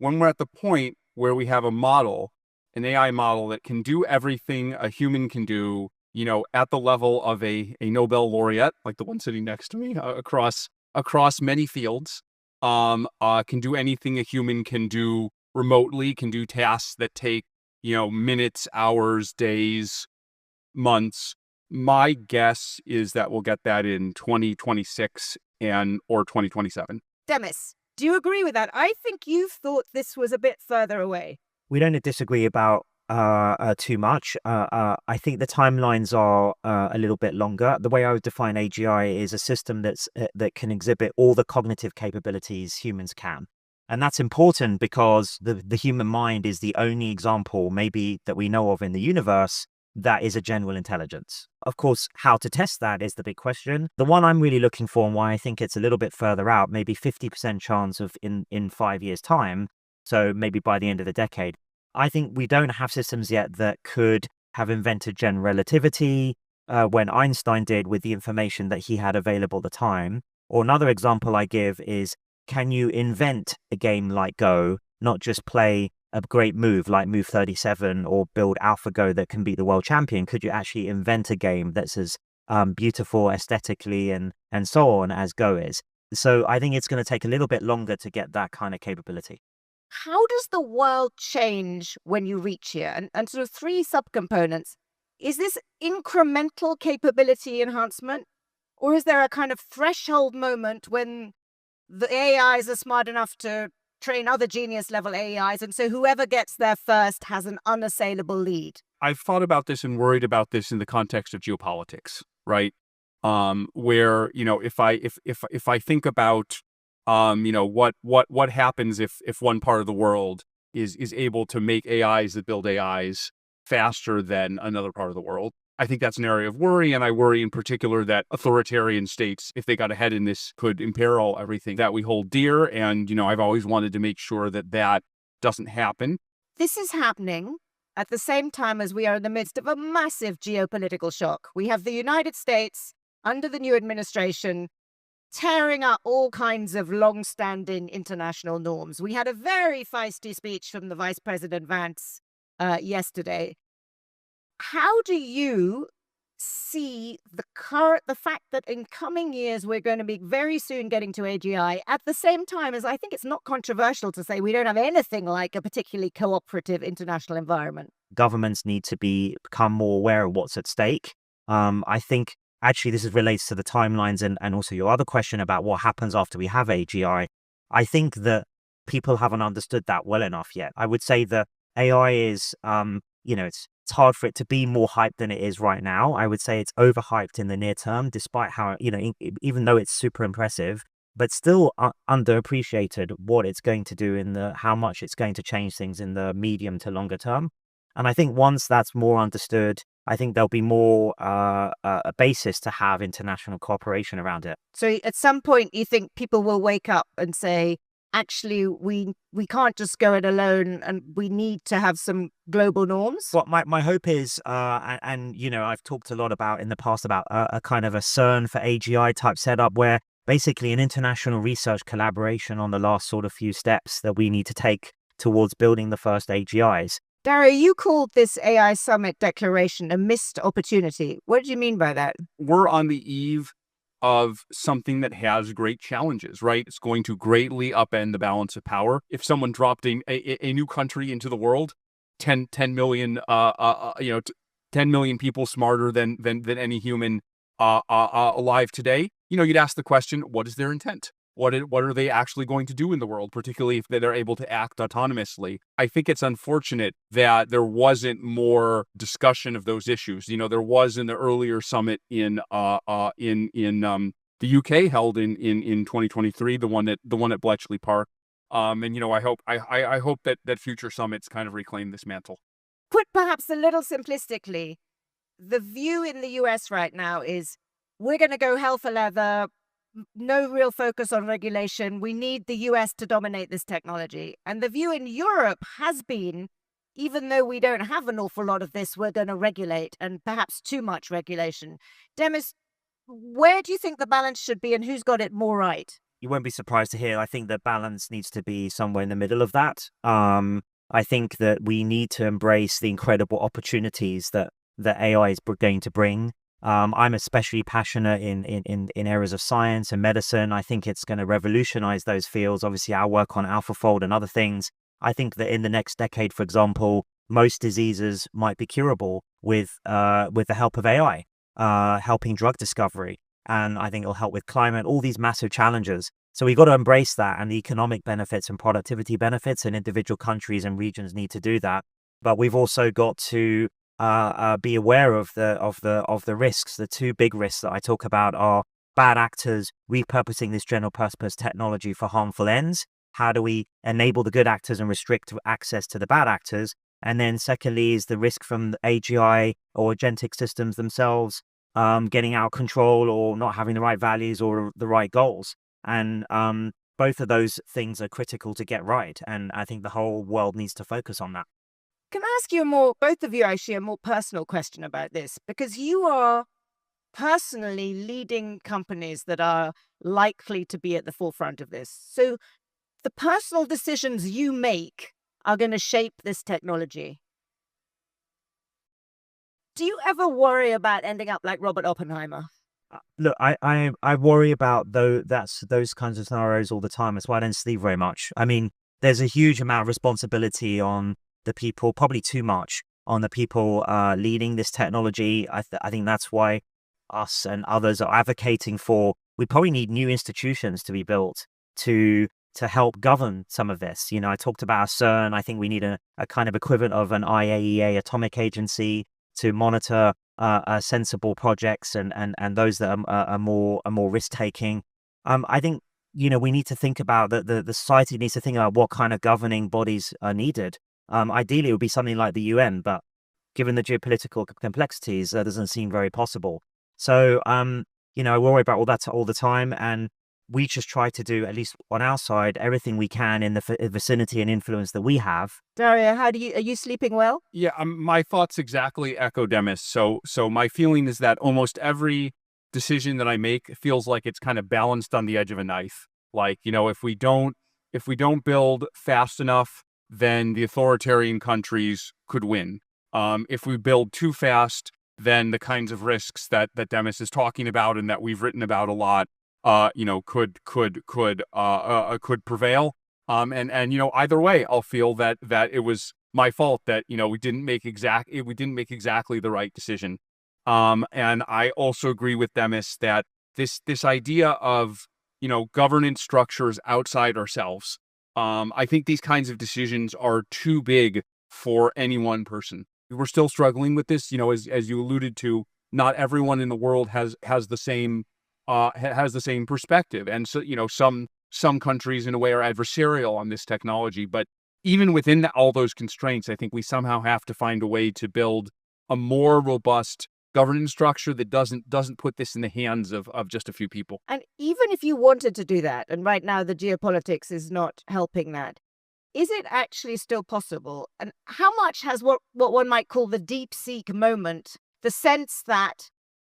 when we're at the point where we have a model, an AI model that can do everything a human can do, at the level of a Nobel laureate, like the one sitting next to me, across many fields, can do anything a human can do remotely, can do tasks that take, minutes, hours, days, months. My guess is that we'll get that in 2026 or 2027. Demis, do you agree with that? I think you thought this was a bit further away. We don't disagree about too much. I think the timelines are a little bit longer. The way I would define AGI is a system that can exhibit all the cognitive capabilities humans can. And that's important because the human mind is the only example maybe that we know of in the universe that is a general intelligence. Of course, how to test that is the big question. The one I'm really looking for and why I think it's a little bit further out, maybe 50% chance of in 5 years' time, so maybe by the end of the decade, I think we don't have systems yet that could have invented general relativity when Einstein did with the information that he had available at the time. Or another example I give is, can you invent a game like Go, not just play a great move like Move 37 or build AlphaGo that can beat the world champion? Could you actually invent a game that's as beautiful aesthetically and so on as Go is? So I think it's going to take a little bit longer to get that kind of capability. How does the world change when you reach here? And sort of three subcomponents. Is this incremental capability enhancement? Or is there a kind of threshold moment when the AIs are smart enough to train other genius level AIs, and so whoever gets there first has an unassailable lead? I've thought about this and worried about this in the context of geopolitics, right? Where, if I think about what happens if one part of the world is able to make AIs that build AIs faster than another part of the world. I think that's an area of worry, and I worry in particular that authoritarian states, if they got ahead in this, could imperil everything that we hold dear. And, I've always wanted to make sure that doesn't happen. This is happening at the same time as we are in the midst of a massive geopolitical shock. We have the United States under the new administration tearing up all kinds of long-standing international norms. We had a very feisty speech from the Vice President Vance yesterday. How do you see the fact that in coming years we're going to be very soon getting to AGI, at the same time as I think it's not controversial to say we don't have anything like a particularly cooperative international environment? Governments need to become more aware of what's at stake. I think actually this relates to the timelines and also your other question about what happens after we have AGI. I think that people haven't understood that well enough yet. I would say that AI is, it's hard for it to be more hyped than it is right now. I would say it's overhyped in the near term, despite how, even though it's super impressive, but still underappreciated what it's going to do how much it's going to change things in the medium to longer term. And I think once that's more understood, I think there'll be more a basis to have international cooperation around it. So at some point, you think people will wake up and say, actually, we can't just go it alone and we need to have some global norms? What my hope is, and I've talked a lot about in the past about a kind of a CERN for AGI type setup where basically an international research collaboration on the last sort of few steps that we need to take towards building the first AGIs. Dario, you called this AI Summit declaration a missed opportunity. What do you mean by that? We're on the eve of something that has great challenges, right? It's going to greatly upend the balance of power. If someone dropped a new country into the world, 10 million, 10 million people smarter than any human alive today, you'd ask the question, what is their intent? What are they actually going to do in the world, particularly if they're able to act autonomously? I think it's unfortunate that there wasn't more discussion of those issues. There was in the earlier summit in the UK held in 2023, the one at Bletchley Park. I hope that future summits kind of reclaim this mantle. Put perhaps a little simplistically, the view in the US right now is we're going to go hell for leather. No real focus on regulation. We need the US to dominate this technology. And the view in Europe has been, even though we don't have an awful lot of this, we're going to regulate, and perhaps too much regulation. Demis, where do you think the balance should be and who's got it more right? you won't be surprised to hear, I think the balance needs to be somewhere in the middle of that. I think that we need to embrace the incredible opportunities that AI is going to bring. I'm especially passionate in areas of science and medicine. I think it's going to revolutionize those fields. Obviously, our work on AlphaFold and other things. I think that in the next decade, for example, most diseases might be curable with the help of AI, helping drug discovery. And I think it'll help with climate, all these massive challenges. So we've got to embrace that, and the economic benefits and productivity benefits, and individual countries and regions need to do that. But we've also got to be aware of the risks. The two big risks that I talk about are bad actors repurposing this general purpose technology for harmful ends. How do we enable the good actors and restrict access to the bad actors? And then secondly is the risk from the AGI or agentic systems themselves getting out of control or not having the right values or the right goals. And both of those things are critical to get right. And I think the whole world needs to focus on that. Can I ask you both of you actually, a more personal question about this? Because you are personally leading companies that are likely to be at the forefront of this. So the personal decisions you make are going to shape this technology. Do you ever worry about ending up like Robert Oppenheimer? Look, I worry about those kinds of scenarios all the time. That's why I don't sleep very much. I mean, there's a huge amount of responsibility on the people, probably too much on the people leading this technology. I think that's why us and others are advocating for, we probably need new institutions to be built to help govern some of this. You know, I talked about CERN. I think we need a kind of equivalent of an IAEA atomic agency to monitor sensible projects and those that are more risk taking. I think, you know, we need to think about the society needs to think about what kind of governing bodies are needed. Ideally, it would be something like the UN, but given the geopolitical complexities, that doesn't seem very possible. So, you know, I worry about all that all the time, and we just try to do, at least on our side, everything we can in the vicinity and influence that we have. Daria, are you sleeping well? Yeah, my thoughts exactly echo Demis. So my feeling is that almost every decision that I make feels like it's kind of balanced on the edge of a knife. Like, you know, if we don't build fast enough, then the authoritarian countries could win. If we build too fast, then the kinds of risks that Demis is talking about and that we've written about a lot, you know, could prevail. And you know, either way, I'll feel that it was my fault that, you know, we didn't make exactly the right decision. And I also agree with Demis that this idea of, you know, governance structures outside ourselves. I think these kinds of decisions are too big for any one person. We're still struggling with this, you know, as you alluded to. Not everyone in the world has the same perspective, and so, you know, some countries in a way are adversarial on this technology. But even within all those constraints, I think we somehow have to find a way to build a more robust governance structure that doesn't put this in the hands of just a few people. And even if you wanted to do that, and right now the geopolitics is not helping that, is it actually still possible? And how much has what one might call the deep seek moment, the sense that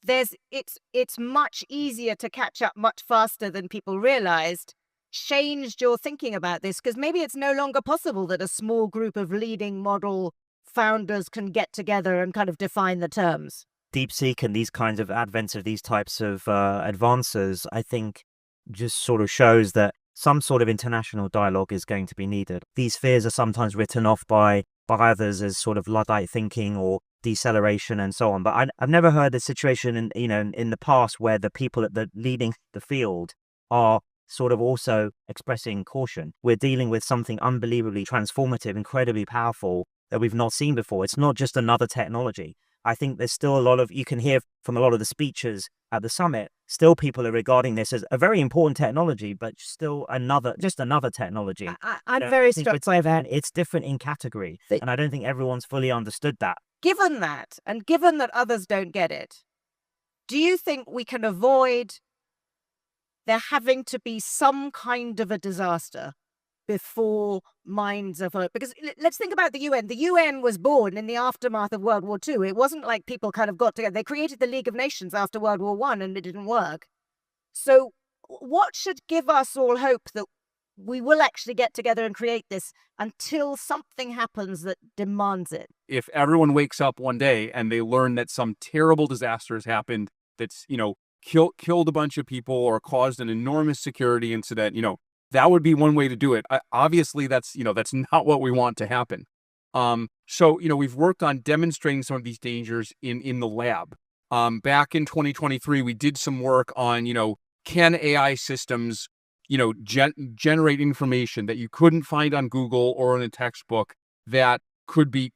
it's much easier to catch up much faster than people realized, changed your thinking about this? Because maybe it's no longer possible that a small group of leading model founders can get together and kind of define the terms. DeepSeek and these kinds of advents of these types of advances, I think, just sort of shows that some sort of international dialogue is going to be needed. These fears are sometimes written off by others as sort of Luddite thinking or deceleration and so on. But I've never heard a situation in the past where the people at the leading the field are sort of also expressing caution. We're dealing with something unbelievably transformative, incredibly powerful that we've not seen before. It's not just another technology. I think there's still a lot of, you can hear from a lot of the speeches at the summit, still people are regarding this as a very important technology, but still just another technology. I'm very struck by that. It's different in category, and I don't think everyone's fully understood that. Given that, and given that others don't get it, do you think we can avoid there having to be some kind of a disaster before minds are followed? Because let's think about the UN. The UN was born in the aftermath of World War II. It wasn't like people kind of got together. They created the League of Nations after World War I, and it didn't work. So what should give us all hope that we will actually get together and create this until something happens that demands it? If everyone wakes up one day and they learn that some terrible disaster has happened that's, killed a bunch of people or caused an enormous security incident, that would be one way to do it. Obviously, that's not what we want to happen. So, we've worked on demonstrating some of these dangers in the lab. Back in 2023, we did some work on, can AI systems, generate information that you couldn't find on Google or in a textbook that could be,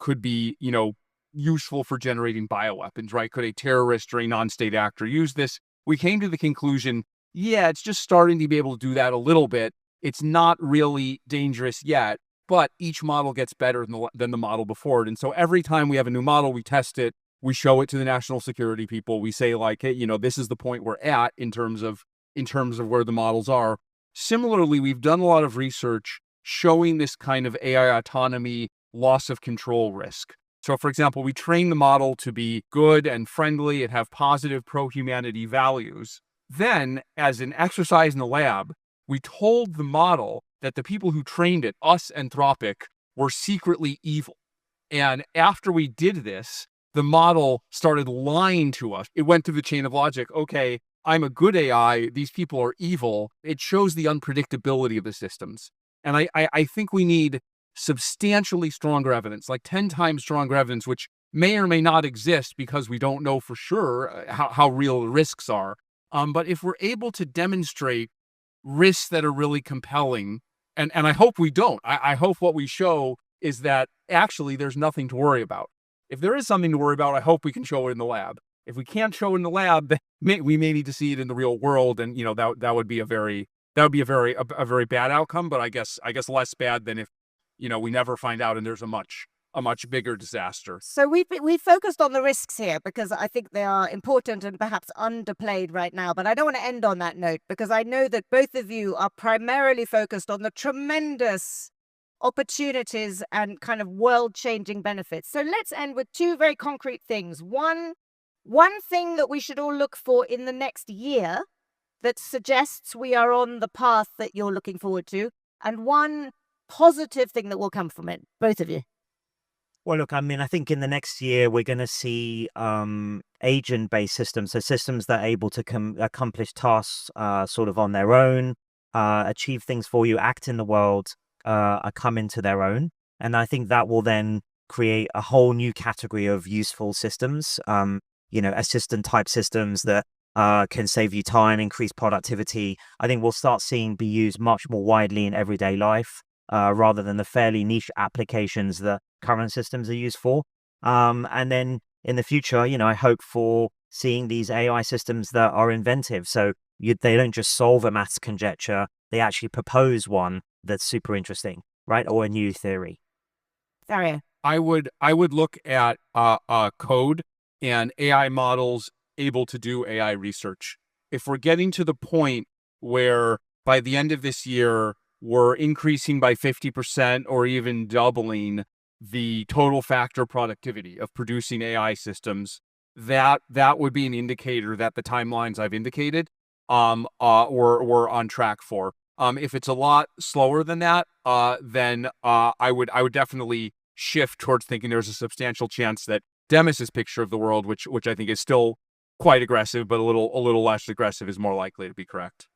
useful for generating bioweapons, right? Could a terrorist or a non-state actor use this? We came to the conclusion, yeah, it's just starting to be able to do that a little bit. It's not really dangerous yet, but each model gets better than the model before it. And so every time we have a new model, we test it, we show it to the national security people. We say like, hey, this is the point we're at in terms of where the models are. Similarly, we've done a lot of research showing this kind of AI autonomy loss of control risk. So, for example, we train the model to be good and friendly and have positive pro-humanity values. Then, as an exercise in the lab, we told the model that the people who trained it, us Anthropic, were secretly evil. And after we did this, the model started lying to us. It went through the chain of logic. Okay, I'm a good AI. These people are evil. It shows the unpredictability of the systems. And I think we need substantially stronger evidence, like 10 times stronger evidence, which may or may not exist because we don't know for sure how real the risks are. But if we're able to demonstrate risks that are really compelling, and I hope we don't, I hope what we show is that actually there's nothing to worry about. If there is something to worry about, I hope we can show it in the lab. If we can't show it in the lab, then we may need to see it in the real world, and that would be a very bad outcome. But I guess less bad than if we never find out and there's a much bigger disaster. So we've focused on the risks here because I think they are important and perhaps underplayed right now. But I don't want to end on that note because I know that both of you are primarily focused on the tremendous opportunities and kind of world-changing benefits. So let's end with two very concrete things. One thing that we should all look for in the next year that suggests we are on the path that you're looking forward to, and one positive thing that will come from it, both of you. Well, look, I mean, I think in the next year, we're going to see agent-based systems, so systems that are able to accomplish tasks sort of on their own, achieve things for you, act in the world, come into their own. And I think that will then create a whole new category of useful systems, assistant-type systems that can save you time, increase productivity. I think we'll start seeing be used much more widely in everyday life. Rather than the fairly niche applications that current systems are used for. And then in the future, I hope for seeing these AI systems that are inventive. So they don't just solve a maths conjecture, they actually propose one that's super interesting, right? Or a new theory. Dario. I would look at code and AI models able to do AI research. If we're getting to the point where by the end of this year, we're increasing by 50% or even doubling the total factor productivity of producing AI systems, that would be an indicator that the timelines I've indicated we're on track for. If it's a lot slower than that, then I would definitely shift towards thinking there's a substantial chance that Demis's picture of the world, which I think is still quite aggressive, but a little less aggressive, is more likely to be correct.